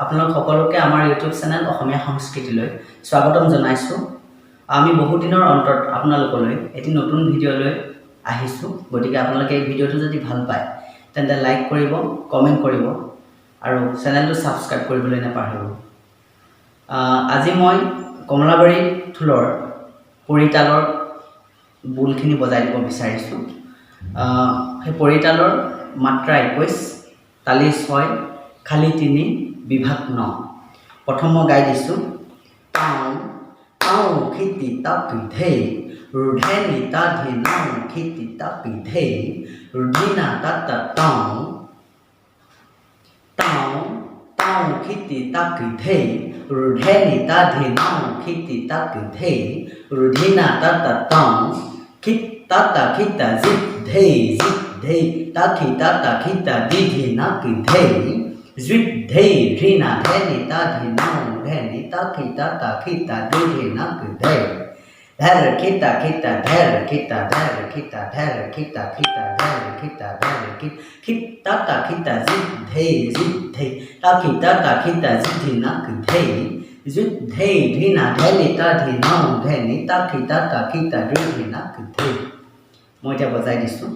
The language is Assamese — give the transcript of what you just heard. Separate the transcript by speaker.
Speaker 1: আপোনালোক সকলোকে আমাৰ ইউটিউব চেনেল অসমীয়া সংস্কৃতিলৈ স্বাগতম জনাইছোঁ। আমি বহু দিনৰ অন্তত আপোনালোকলৈ এটি নতুন ভিডিঅ' লৈ আহিছোঁ। গতিকে আপোনালোকে এই ভিডিঅ'টো যদি ভাল পায় তেন্তে লাইক কৰিব, কমেণ্ট কৰিব আৰু চেনেলটো ছাবস্ক্ৰাইব কৰিবলৈ নাপাহৰিব। আজি মই কমলাবাৰী ঢোলৰ পৰিতালৰ বোলখিনি বজাই দিব বিচাৰিছোঁ। সেই পৰিতালৰ মাত্ৰা 21, তালি 6, খালি 3, বিভাগ 9। প্ৰথম মই গাই দিছোঁ। টাও টাও খেতি তাপি ধেই ৰুধে নিতা ধে নাও খেতি তাপি ধেই ৰুধিনা তাতা টাও টাও টাও খেতি তাপি ধেই ৰুধে নিতা ধে নাও খেতি তাপি ধেই ৰুধিনা তাতা টাও খিত তাতা খিতা জিত ধেই তাকি তাতা খিতা দিধি নাকি ধেই জিত ধেই ধিনা ধেনি তা ধি নাও ধেনি তাকি তাতা খিতা দিধি নাকি ধেই ধের খিতা খিতা ধের খিতা ধের খিতা ধের খিতা খিতা ধের খিতা ধের খিত তাতা খিতা জিত ধেই তাকি তাতা খিতা জিধি নাকি ধেই জিত ধেই ধিনা ধেনি তা ধি নাও ধেনি তাকি তাতা খিতা দিধি নাকি ধেই। মই এতিয়া বজাই দিছোঁ।